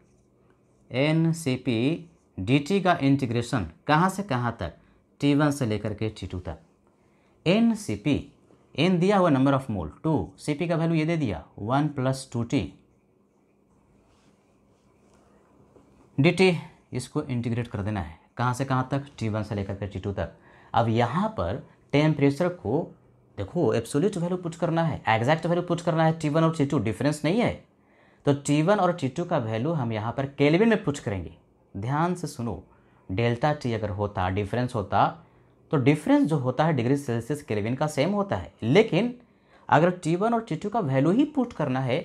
NCP dt का इंटीग्रेशन कहाँ से कहाँ तक? T1 से लेकर के T2 तक। NCP, N दिया हुआ नंबर ऑफ मोल 2, Cp का वैल्यू ये दे दिया 1 + 2T dt, इसको इंटीग्रेट कर देना है कहाँ से कहाँ तक? T1 से लेकर के T2 तक। अब यहाँ पर टेम्परेचर को देखो एब्सोल्यूट वैल्यू पुट करना है, एग्जैक्ट वैल्यू पुट करना है। T1 और T2 डिफरेंस नहीं है, तो T1 और T2 का वैल्यू हम यहाँ पर केल्विन में पुट करेंगे। ध्यान से सुनो, डेल्टा टी अगर होता, डिफरेंस होता, तो डिफरेंस जो होता है डिग्री सेल्सियस केल्विन का सेम होता है, लेकिन अगर T1 और T2 का वैल्यू ही पुट करना है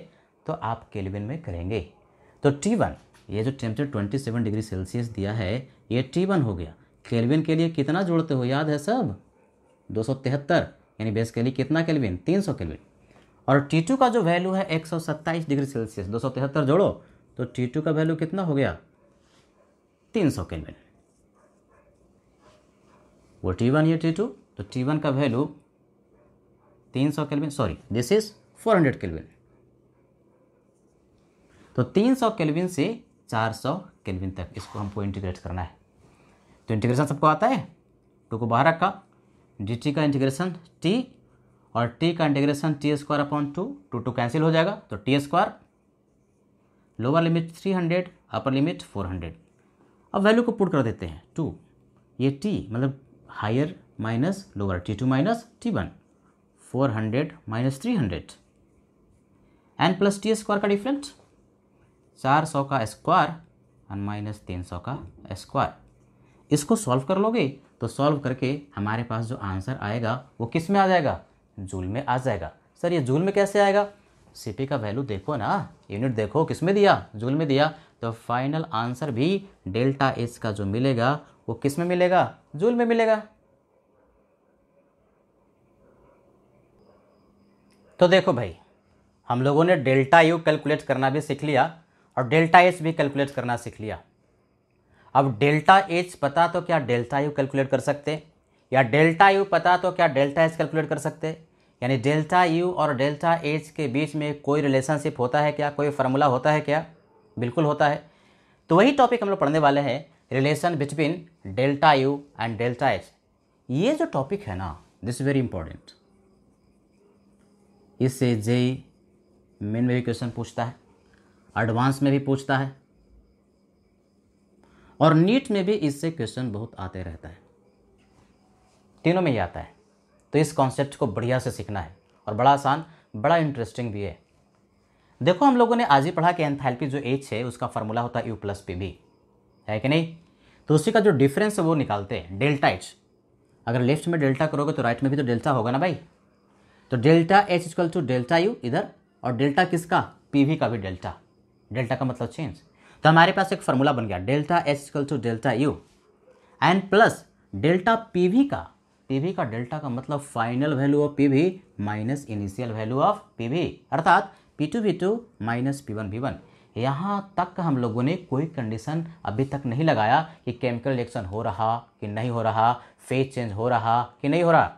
तो आप केल्विन में करेंगे। तो T1, ये जो टेम्परेचर 27 डिग्री सेल्सियस दिया है ये T1 हो गया। केल्विन के लिए कितना जोड़ते हो, याद है सब? 273, यानी बेस के लिए कितना केल्विन? 300 केल्विन। और T2 का जो वैल्यू है 127 डिग्री सेल्सियस, 273 जोड़ो तो T2 का वैल्यू कितना हो गया? 300 केल्विन। वो T1 ये T2, तो T1 का value 300 kelvin, sorry this is 400 kelvin. तो 300 केल्विन से 400 केल्विन तक इसको हमको इंटीग्रेट करना है। तो इंटीग्रेशन सबको आता है, 2 को बाहर रखा, dt का इंटीग्रेशन t और t का इंटीग्रेशन T²/2, 2 कैंसिल हो जाएगा तो T², lower limit 300, upper limit 400। अब वैल्यू को पुट कर देते हैं 2, ये t मतलब higher minus lower, T2 minus T1, 400 minus 300, n + T² का डिफरेंस 400 का स्क्वायर और माइनस 300 का स्क्वायर। इसको सॉल्व कर लोगे तो सॉल्व करके हमारे पास जो आंसर आएगा वो किस में आ जाएगा? जूल में आ जाएगा। सर ये जूल में कैसे आएगा? Cp का वैल्यू देखो ना, यूनिट देखो किस में दिया? जूल में दिया। तो फाइनल आंसर भी डेल्टा एच का जो मिलेगा वो किस में मिलेगा? जूल में मिलेगा। तो देखो भाई, हम लोगों ने डेल्टा यू कैलकुलेट करना भी सीख लिया और डेल्टा एच भी कैलकुलेट करना सीख लिया। अब डेल्टा एच पता तो क्या डेल्टा यू कैलकुलेट कर सकते, या डेल्टा यू पता तो क्या डेल्टा एच कैलकुलेट कर सकते? यानी डेल्टा यू और डेल्टा एच के बीच में कोई रिलेशनशिप होता है क्या? कोई फार्मूला होता है क्या? बिल्कुल होता है। तो वही टॉपिक हम लोग पढ़ने वाले हैं, relation between delta U and delta H. ये जो टॉपिक है ना, दिस वेरी इंपॉर्टेंट। इससे जेई मेन में भी क्वेश्चन पूछता है, एडवांस में भी पूछता है, और नीट में भी इससे क्वेश्चन बहुत आते रहता है, तीनों में ही आता है। तो इस कॉन्सेप्ट को बढ़िया से सीखना है और बड़ा आसान, बड़ा इंटरेस्टिंग भी है। देखो हम लोगों ने आज ही पढ़ा कि एंथैल्पी जो H है उसका फार्मूला होता है U + Pv, है कि नहीं? तो उसी का जो डिफरेंस है वो निकालते हैं, डेल्टा एच। अगर लेफ्ट में डेल्टा करोगे तो राइट में भी तो डेल्टा होगा ना भाई। तो delta H equal to delta U इधर, और डेल्टा किसका, पीवी का भी डेल्टा, डेल्टा का मतलब चेंज। तो हमारे पास एक फॉर्मूला बन गया delta H equal to delta U and plus delta PV का, पीवी का डेल्टा का मतलब final value of PV minus initial value of PV, अर्थात P2 V2 minus P1 V1। यहाँ तक हम लोगों ने कोई कंडीशन अभी तक नहीं लगाया कि केमिकल रिएक्शन हो रहा कि नहीं हो रहा, फेज चेंज हो रहा कि नहीं हो रहा।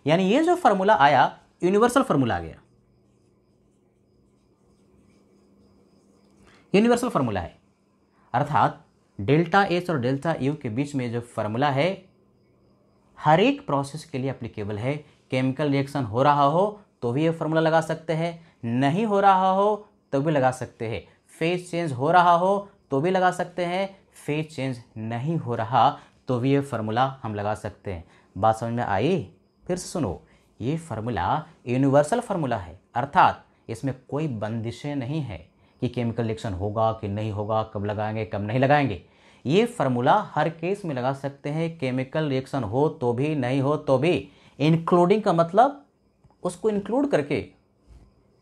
यानी ये जो फार्मूला आया यूनिवर्सल फार्मूला आ गया, यूनिवर्सल फार्मूला है, अर्थात डेल्टा एच और डेल्टा यू के बीच में जो फार्मूला है हर एक प्रोसेस के लिए एप्लीकेबल है। केमिकल रिएक्शन हो रहा हो तो भी ये फार्मूला लगा सकते हैं, नहीं हो रहा हो तो भी लगा सकते हैं, फेज चेंज हो रहा हो तो भी लगा सकते हैं, फेज चेंज नहीं हो रहा तो भी ये फार्मूला हम लगा सकते हैं। बात समझ में आई? फिर से सुनो, ये फार्मूला यूनिवर्सल फार्मूला है, अर्थात इसमें कोई बंदिशें नहीं है कि केमिकल रिएक्शन होगा कि नहीं होगा, कब लगाएंगे कब नहीं लगाएंगे। ये फार्मूला हर केस में लगा सकते हैं, केमिकल रिएक्शन हो तो भी नहीं हो तो भी। इंक्लूडिंग का मतलब उसको इंक्लूड करके,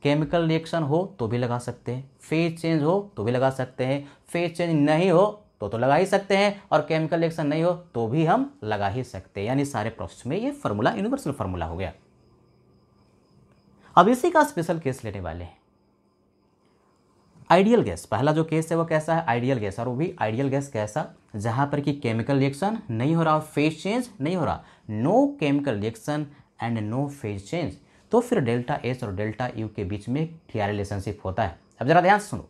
केमिकल रिएक्शन हो तो भी लगा सकते हैं, फेज चेंज हो तो भी लगा सकते हैं, फेज चेंज नहीं हो तो लगा ही सकते हैं, और केमिकल रिएक्शन नहीं हो तो भी हम लगा ही सकते हैं। यानी सारे प्रोसेस में ये फार्मूला यूनिवर्सल फार्मूला हो गया। अब इसी का स्पेशल केस लेने वाले हैं, आइडियल गैस। पहला जो केस है वो कैसा है, आइडियल गैस, और वो भी आइडियल गैस कैसा, जहां पर कि केमिकल रिएक्शन नहीं हो रहा, फेज चेंज नहीं हो रहा, no chemical reaction and no phase change. तो फिर डेल्टा एच और डेल्टा यू के बीच में क्या रिलेशनशिप होता है। अब जरा ध्यान से सुनो,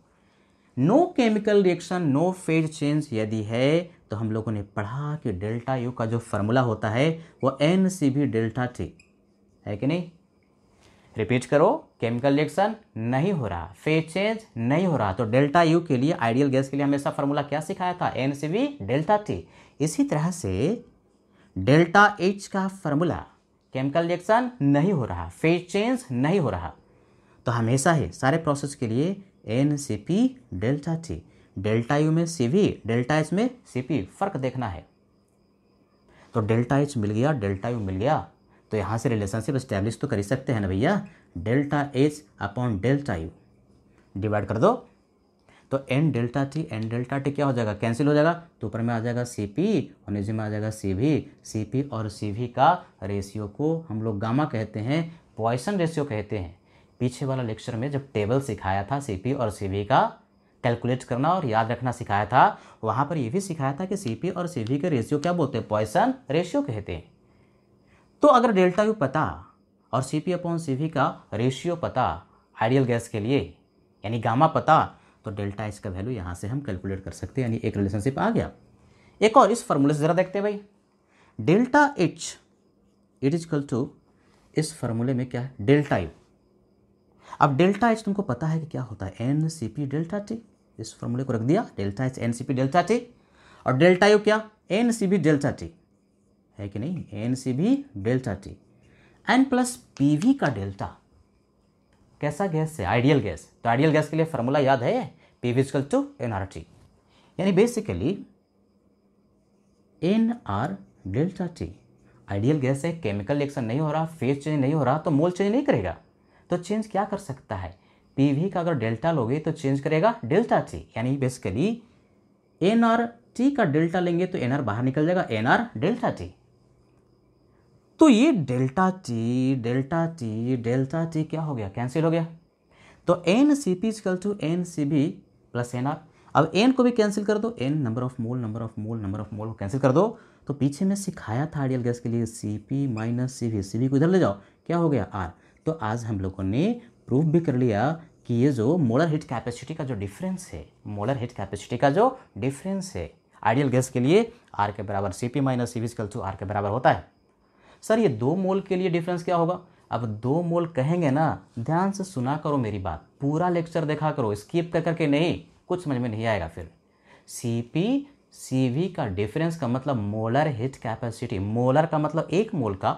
no chemical reaction no phase change यदि है तो हम लोगों ने पढ़ा कि डेल्टा यू का जो फॉर्मूला होता है वो NCB डेल्टा टी है कि नहीं। रिपीट करो, केमिकल रिएक्शन नहीं हो रहा, फेज चेंज नहीं हो रहा, तो डेल्टा यू के लिए, आइडियल गैस के लिए हमेशा फॉर्मूला क्या सिखाया था, NCB डेल्टा टी। इसी तरह से डेल्टा एच का फॉर्मूला, केमिकल रिएक्शन नहीं हो रहा, फेज चेंज नहीं हो रहा, तो हमेशा ही सारे प्रोसेस के लिए NCP delta T. Delta U में CV, डेल्टा एच में CP, फर्क देखना है। तो डेल्टा एच मिल गया, डेल्टा यू मिल गया, तो यहाँ से रिलेशनशिप स्टैब्लिश तो कर ही सकते हैं ना भैया, delta H upon delta U divide कर दो, तो n डेल्टा टी क्या हो जाएगा, कैंसिल हो जाएगा, तो ऊपर में आ जाएगा CP और नीचे में आ जाएगा CV। CP और CV का रेशियो को हम लोग गामा कहते हैं, पॉइसन रेशियो कहते हैं। पीछे वाला लेक्चर में जब टेबल सिखाया था CP और CV का कैलकुलेट करना और याद रखना सिखाया था, वहाँ पर ये भी सिखाया था कि CP और CV के रेशियो क्या बोलते हैं, पॉइसन रेशियो कहते हैं। तो अगर डेल्टा यू पता और CP अपॉन CV का रेशियो पता आइडियल गैस के लिए, यानी गामा पता, तो डेल्टा एच का वैल्यू यहाँ से हम कैलकुलेट कर सकते हैं, यानी एक रिलेशनशिप आ गया। एक और इस फॉर्मूले से ज़रा देखते हैं भाई, delta H it is equal to, इस फॉर्मूले में क्या है, डेल्टा यू। अब डेल्टा एच तुमको पता है कि क्या होता है, NCP डेल्टा टी। इस फॉर्मूले को रख दिया, delta H NCP delta T, और डेल्टा यू क्या, NCB डेल्टा टी है कि नहीं, NCB delta T n plus PV का डेल्टा। कैसा गैस है, आइडियल गैस, तो आइडियल गैस के लिए फार्मूला याद है, PV इक्वल टू NRT। यानी basically NR delta T ideal gas है, केमिकल रिएक्शन नहीं हो रहा, फेज चेंज नहीं हो रहा, तो मोल चेंज नहीं करेगा, तो चेंज क्या कर सकता है, PV का अगर डेल्टा लोगे तो चेंज करेगा डेल्टा टी। यानी बेसिकली NRT का डेल्टा लेंगे तो NR बाहर निकल जाएगा, NR डेल्टा टी। तो ये डेल्टा टी क्या हो गया, कैंसिल हो गया, तो NCP equal to NCB plus NR। अब N को भी कैंसिल कर दो, N नंबर ऑफ मोल को कैंसिल कर दो, तो पीछे में सिखाया था आइडियल गैस के लिए CP माइनस CV, CV को इधर ले जाओ, क्या हो गया R। तो आज हम लोगों ने प्रूफ भी कर लिया कि ये जो मोलर हीट कैपेसिटी का जो डिफरेंस है, मोलर हीट कैपेसिटी का जो डिफरेंस है आइडियल गैस के लिए R के बराबर CP minus CV equal to R के बराबर होता है। सर ये 2 मोल के लिए डिफरेंस क्या होगा, अब 2 मोल कहेंगे ना, ध्यान से सुना करो मेरी बात, पूरा लेक्चर देखा करो, स्किप कर करके नहीं, कुछ समझ में नहीं आएगा फिर। CP CV का डिफरेंस का मतलब मोलर हीट कैपेसिटी, मोलर का मतलब 1 मोल का,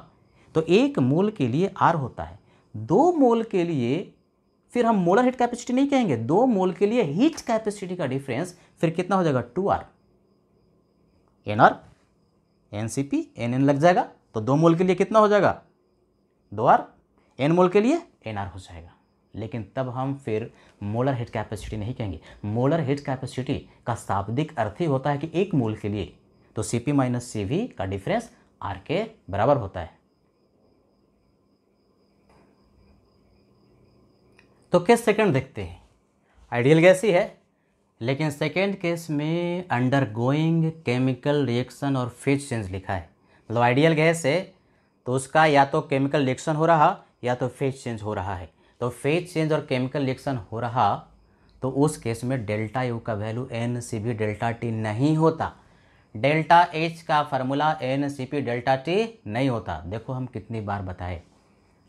तो 1 मोल के लिए R होता है, 2 मोल के लिए फिर हम मोलर हीट कैपेसिटी नहीं कहेंगे, 2 मोल के लिए हीट कैपेसिटी का डिफरेंस फिर कितना हो जाएगा, 2R। NR NCP NN लग जाएगा, तो 2 मोल के लिए कितना हो जाएगा, 2R। n मोल के लिए nr हो जाएगा। लेकिन तब हम फिर मोलर हीट कैपेसिटी नहीं कहेंगे। मोलर हीट कैपेसिटी का शाब्दिक अर्थ ही होता है कि एक मोल के लिए तो Cp माइनस Cv का डिफरेंस R के बराबर होता है। तो केस सेकंड देखते हैं। आइडियल गैस ही है, लेकिन सेकेंड केस में अंडरगोइंग केमिकल रिएक्शन और फेज चेंज लिखा है। मतलब आइडियल गैस है तो उसका या तो केमिकल रिएक्शन हो रहा या तो फेज चेंज हो रहा है। तो फेज चेंज और केमिकल रिएक्शन हो रहा तो उस केस में डेल्टा यू का वैल्यू NCB डेल्टा टी नहीं होता। डेल्टा H का फार्मूला NCP डेल्टा टी नहीं होता। देखो हम कितनी बार बताए,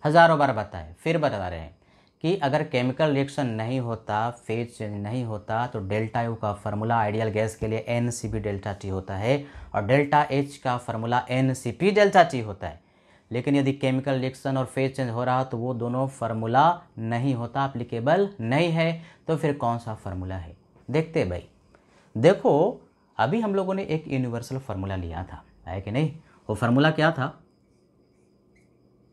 हज़ारों बार बताए, फिर बता रहे हैं कि अगर केमिकल रिएक्शन नहीं होता, फेज चेंज नहीं होता, तो डेल्टा यू का फार्मूला आइडियल गैस के लिए NCB डेल्टा टी होता है और डेल्टा H का फार्मूला NCP डेल्टा टी होता है। लेकिन यदि केमिकल रिएक्शन और फेज चेंज हो रहा तो वो दोनों फार्मूला नहीं होता, एप्लीकेबल नहीं है। तो फिर कौन सा फार्मूला है देखते हैं भाई। देखो अभी हम लोगों ने एक यूनिवर्सल फार्मूला लिया था, है कि नहीं? वो फार्मूला क्या था?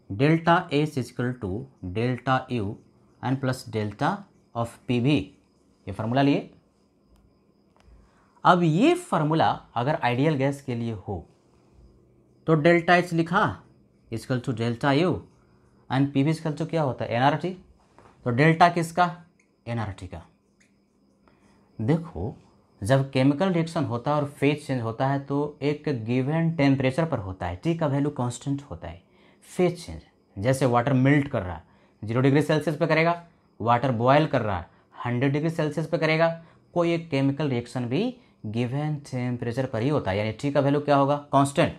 Delta H equal to delta U and plus delta of P V, ये फार्मूला लिए। अब ये फार्मूला अगर आइडियल गैस के लिए हो तो डेल्टा H लिखा equal to delta U and P V equal to क्या होता है? एनआरटी। तो डेल्टा किसका? एनआरटी का। देखो जब केमिकल रिएक्शन होता है और फेज चेंज होता है तो एक गिवन टेम्परेचर पर होता है, टी का वैल्यू कांस्टेंट होता है। फेज चेंज जैसे वाटर मेल्ट कर रहा है 0 डिग्री सेल्सियस पे करेगा, वाटर बॉयल कर रहा है 100 डिग्री सेल्सियस पे करेगा। कोई एक केमिकल रिएक्शन भी गिवन टेम्परेचर पर ही होता है, यानी टी का वैल्यू क्या होगा? कांस्टेंट।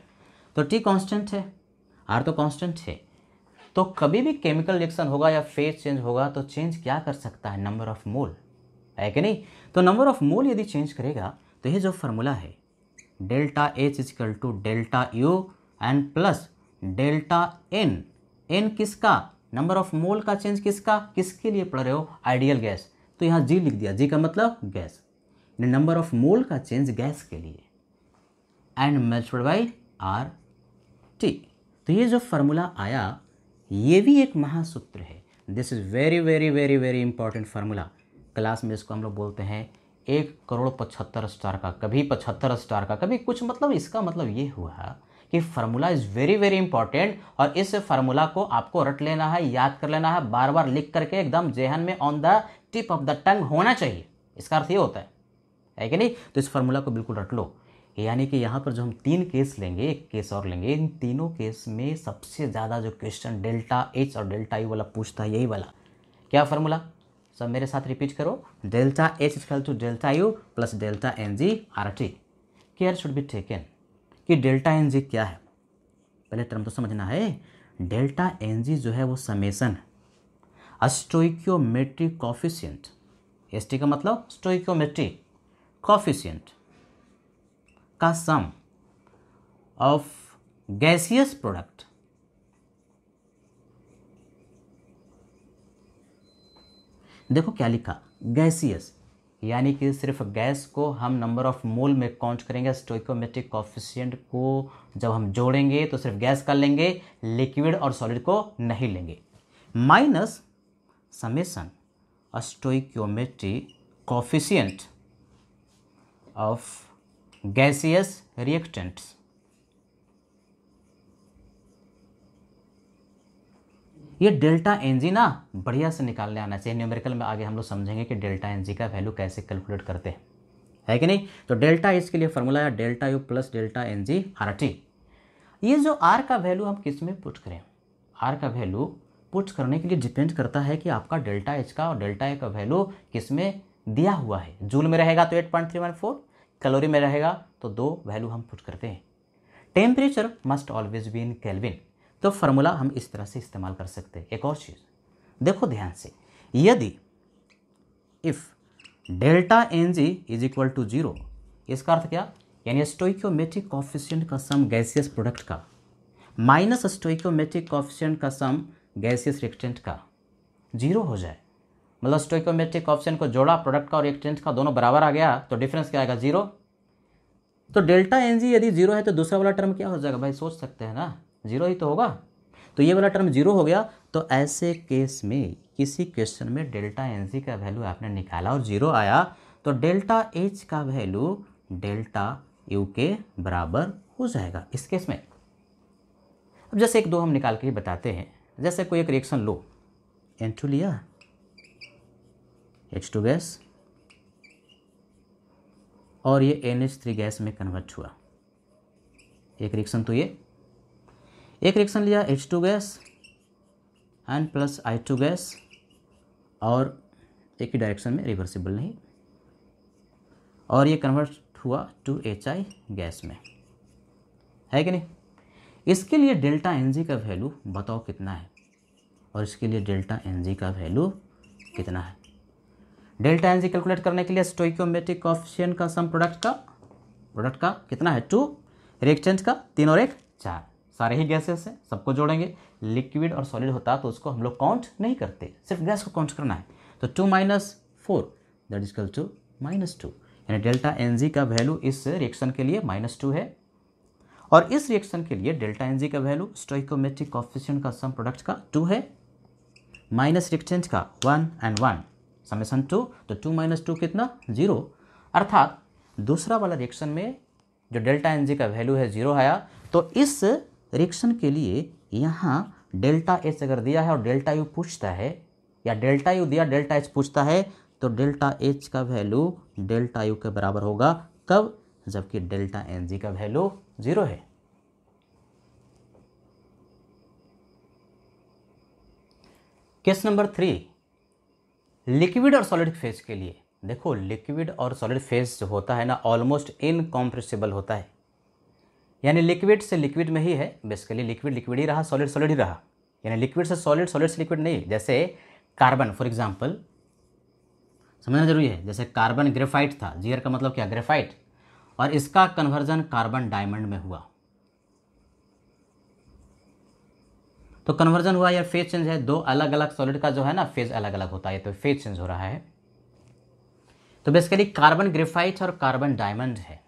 तो टी कांस्टेंट है, आर तो कांस्टेंट है। तो कभी भी केमिकल रिएक्शन होगा या फेज चेंज होगा तो चेंज क्या कर सकता है? नंबर ऑफ मोल, है कि नहीं? तो नंबर ऑफ मोल यदि चेंज करेगा तो ये जो फार्मूला है delta H equal to delta U and plus delta n, n किसका? नंबर ऑफ मोल का चेंज किसका? किसके लिए पढ़ रहे हो? Ideal gas. तो यहाँ जी लिख दिया, जी का मतलब गैस, नंबर ऑफ मोल का चेंज गैस के लिए and multiplied by R T. तो ये जो फार्मूला आया ये भी एक महासूत्र है। This is very very very very important formula. Class में इसको हम लोग बोलते हैं 1,75,00,000 स्टार का, कभी 75 स्टार का, कभी कुछ। मतलब इसका मतलब ये हुआ कि formula is very very important और इस फार्मूला को आपको रट लेना है, याद कर लेना है, बार बार लिख करके एकदम जेहन में on the tip of the tongue होना चाहिए। इसका अर्थ ये होता है कि नहीं? तो इस फार्मूला को बिल्कुल रट लो। यानी कि यहाँ पर जो हम 3 केस लेंगे, एक केस और लेंगे, इन तीनों केस में सबसे ज़्यादा जो क्वेश्चन डेल्टा H और डेल्टा यू वाला पूछता है यही वाला। क्या फार्मूला? सब मेरे साथ रिपीट करो। Delta H equal to delta U plus delta NG RT। Care should be taken कि डेल्टा NG क्या है, पहले टर्म तो समझना है। डेल्टा NG जो है वो समेसन स्टोइकियोमेट्रिक कॉफिशिएंट, ST का मतलब स्टोइकियोमेट्रिक कॉफिशिएंट का सम ऑफ गैसियस प्रोडक्ट देखो क्या लिखा, गैसियस, यानी कि सिर्फ गैस को हम नंबर ऑफ मोल में काउंट करेंगे। स्टोइकोमेट्रिक कॉफिशिएंट को जब हम जोड़ेंगे तो सिर्फ गैस का लेंगे, लिक्विड और सॉलिड को नहीं लेंगे। Minus summation stoichiometric coefficient of gaseous reactants. ये डेल्टा NG ना बढ़िया से निकालने आना चाहिए। न्यूमेरिकल में आगे हम लोग समझेंगे कि डेल्टा NG का वैल्यू कैसे कैलकुलेट करते हैं, है कि नहीं? तो डेल्टा H के लिए फॉर्मूला है delta U plus delta NG RT। ये जो R का वैल्यू हम किस में पुट करें? R का वैल्यू पुट करने के लिए डिपेंड करता है कि आपका डेल्टा H का और डेल्टा A का वैल्यू किस में दिया हुआ है। जूल में रहेगा तो 8.314, कैलोरी में रहेगा तो 2 वैल्यू हम पुट करते हैं। Temperature must always be in kelvin, तो फार्मूला हम इस तरह से इस्तेमाल कर सकते हैं। एक और चीज़ देखो ध्यान से, यदि if delta NG is equal to 0, इसका अर्थ क्या? यानी स्टोइकोमेट्रिक कॉफिशिएंट का सम गैसियस प्रोडक्ट का माइनस स्टोइकोमेट्रिक कॉफिशिएंट का सम गैसियस रिएक्टेंट का 0 हो जाए। मतलब स्टोइकोमेट्रिक कॉफिशिएंट को जोड़ा, प्रोडक्ट का और रिएक्टेंट का दोनों बराबर आ गया तो डिफरेंस क्या आएगा? 0। तो डेल्टा NG यदि 0 है तो दूसरा वाला टर्म क्या हो जाएगा भाई? सोच सकते हैं ना, 0 ही तो होगा। तो ये वाला टर्म 0 हो गया तो ऐसे केस में किसी क्वेश्चन में डेल्टा एन जी का वैल्यू आपने निकाला और 0 आया तो डेल्टा एच का वैल्यू डेल्टा यू के बराबर हो जाएगा इस केस में। अब जैसे एक दो हम निकाल के ही बताते हैं। जैसे कोई एक रिएक्शन लो, N2 लिया, H2 गैस और ये NH3 गैस में कन्वर्ट हुआ। एक रिएक्शन तो ये, एक रिएक्शन लिया H2 gas N plus I2 gas और एक ही डायरेक्शन में, रिवर्सिबल नहीं, और ये कन्वर्ट हुआ टू HI गैस में, है कि नहीं। इसके लिए डेल्टा एन का वैल्यू बताओ कितना है और इसके लिए डेल्टा एन का वैल्यू कितना है। डेल्टा एन कैलकुलेट करने के लिए स्टोइकोमेट्रिक कोएफिशिएंट का सम प्रोडक्ट का कितना है 2, रिएक्टेंट का 3 और 1 4, सारे ही गैसेस हैं, सबको जोड़ेंगे। लिक्विड और सॉलिड होता तो उसको हम लोग काउंट नहीं करते, सिर्फ गैस को काउंट करना है। तो 2 minus 4 that is equal to -2, यानी डेल्टा एन का वैल्यू इस रिएक्शन के लिए -2 है और इस रिएक्शन के लिए डेल्टा एन का वैल्यू स्टोइकोमेट्रिक कोएफिशिएंट का सम प्रोडक्ट का 2 है, माइनस रिएक्टेंट का 1 and 1 समेशन 2, तो 2 माइनस 2 कितना 0। अर्थात दूसरा वाला रिएक्शन में जो डेल्टा एन का वैल्यू है 0 आया तो इस रिएक्शन के लिए यहाँ डेल्टा एच अगर दिया है और डेल्टा यू पूछता है, या डेल्टा यू दिया डेल्टा एच पूछता है, तो डेल्टा एच का वैल्यू डेल्टा यू के बराबर होगा। कब? जबकि डेल्टा एन का वैल्यू 0 है। केस नंबर 3, लिक्विड और सॉलिड फेज के लिए। देखो लिक्विड और सॉलिड फेज जो होता है ना ऑलमोस्ट इनकॉम्प्रेसिबल होता है, यानी लिक्विड से लिक्विड में ही है, बेसिकली लिक्विड लिक्विड ही रहा, सॉलिड सॉलिड ही रहा, यानी लिक्विड से सॉलिड, सॉलिड से लिक्विड नहीं। जैसे कार्बन फॉर एग्जांपल समझना जरूरी है, जैसे कार्बन ग्रेफाइट था, जीआर का मतलब क्या ग्रेफाइट, और इसका कन्वर्जन कार्बन डायमंड में हुआ, तो कन्वर्जन हुआ या फेज चेंज है, दो अलग अलग सॉलिड का जो है ना फेज अलग अलग होता है, तो फेज चेंज हो रहा है। तो बेसिकली कार्बन ग्रेफाइट और कार्बन डायमंड है,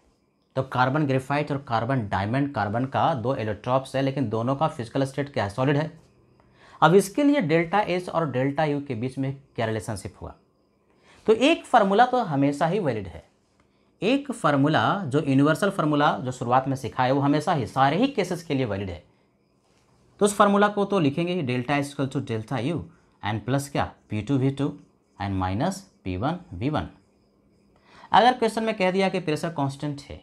तो कार्बन ग्रेफाइट और कार्बन डायमंड, कार्बन का 2 इलेक्ट्रॉन्स है लेकिन दोनों का फिजिकल स्टेट क्या है सॉलिड है। अब इसके लिए डेल्टा एच और डेल्टा यू के बीच में क्या रिलेशनशिप हुआ, तो एक फार्मूला तो हमेशा ही वैलिड है, एक फार्मूला जो यूनिवर्सल फार्मूला जो शुरुआत में सिखा है वो हमेशा ही सारे ही केसेस के लिए वैलिड है। तो उस फार्मूला को तो लिखेंगे ही, delta H equal to delta U and plus क्या P2V2 एंड माइनस P1V1। अगर क्वेश्चन में कह दिया कि प्रेशर कांस्टेंट है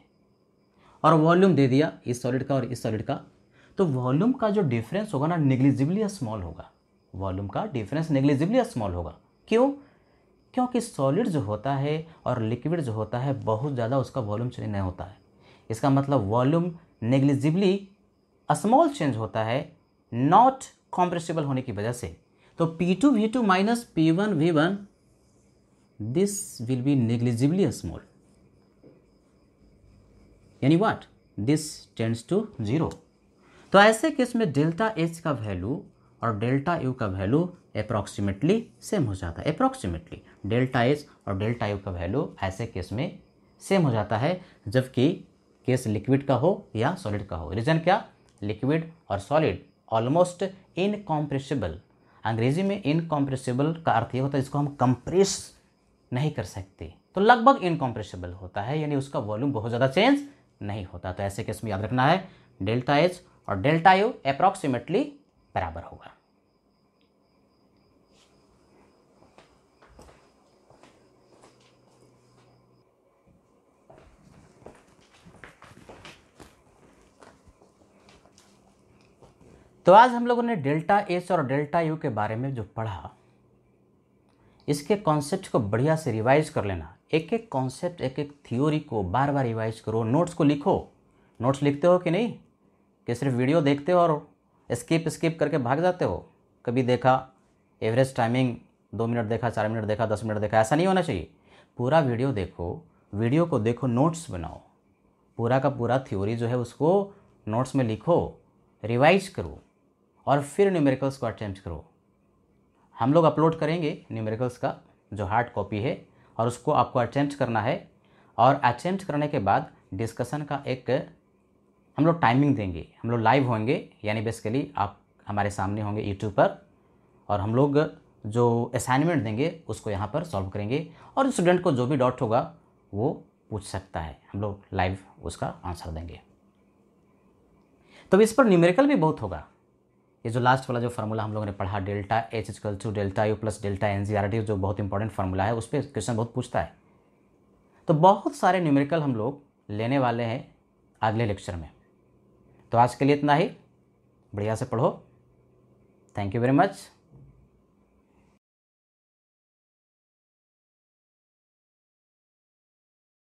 और वॉल्यूम दे दिया इस सॉलिड का और इस सॉलिड का, तो वॉल्यूम का जो डिफरेंस होगा ना नेग्लिजिबली स्मॉल होगा, वॉल्यूम का डिफरेंस नेग्लिजिबली स्मॉल होगा। क्यों? क्योंकि सॉलिड जो होता है और लिक्विड जो होता है बहुत ज़्यादा उसका वॉल्यूम चेंज नहीं होता है, इसका मतलब वॉल्यूम नेग्लिजिबली स्मॉल चेंज होता है नॉट कॉम्प्रेसिबल होने की वजह से। तो P2V2 minus P1V1 this will be negligibly small, यानी व्हाट दिस टेंड्स टू 0। तो ऐसे केस में डेल्टा एच का वैल्यू और डेल्टा यू का वैल्यू अप्रॉक्सीमेटली सेम हो जाता है। अप्रॉक्सीमेटली डेल्टा एच और डेल्टा यू का वैल्यू ऐसे केस में सेम हो जाता है, जबकि केस लिक्विड का हो या सॉलिड का हो। रीजन क्या? लिक्विड और सॉलिड ऑलमोस्ट इनकॉम्प्रेसिबल। अंग्रेजी में इनकॉम्प्रेसिबल का अर्थ ये होता है इसको हम कंप्रेस नहीं कर सकते, तो लगभग इनकॉम्प्रेसिबल होता है, यानी उसका वॉल्यूम बहुत ज़्यादा चेंज नहीं होता। तो ऐसे केस में याद रखना है डेल्टा एच और डेल्टा यू अप्रॉक्सीमेटली बराबर होगा। तो आज हम लोगों ने डेल्टा एच और डेल्टा यू के बारे में जो पढ़ा, इसके कॉन्सेप्ट को बढ़िया से रिवाइज कर लेना। एक एक कॉन्सेप्ट, एक एक थ्योरी को बार बार रिवाइज करो, नोट्स को लिखो। नोट्स लिखते हो कि नहीं, कि सिर्फ वीडियो देखते हो और स्किप करके भाग जाते हो? कभी देखा एवरेज टाइमिंग 2 मिनट देखा, 4 मिनट देखा, 10 मिनट देखा, ऐसा नहीं होना चाहिए। पूरा वीडियो देखो, वीडियो को देखो, नोट्स बनाओ, पूरा का पूरा थ्योरी जो है उसको नोट्स में लिखो, रिवाइज करो और फिर न्यूमेरिकल्स को अटेम्प्ट करो। हम लोग अपलोड करेंगे न्यूमेरिकल्स का जो हार्ड कॉपी है और उसको आपको अटेम्प्ट करना है, और अटेम्प्ट करने के बाद डिस्कशन का एक हम लोग टाइमिंग देंगे, हम लोग लाइव होंगे, यानी बेसिकली आप हमारे सामने होंगे यूट्यूब पर, और हम लोग जो असाइनमेंट देंगे उसको यहाँ पर सॉल्व करेंगे, और स्टूडेंट को जो भी डाउट होगा वो पूछ सकता है, हम लोग लाइव उसका आंसर देंगे। तो इस पर न्यूमेरिकल भी बहुत होगा। ये जो लास्ट वाला जो फार्मूला हम लोगों ने पढ़ा, delta H equal to delta U plus delta NCERT, जो बहुत इंपॉर्टेंट फार्मूला है, उस पर क्वेश्चन बहुत पूछता है। तो बहुत सारे न्यूमेरिकल हम लोग लेने वाले हैं अगले लेक्चर में। तो आज के लिए इतना ही, बढ़िया से पढ़ो। Thank you very much.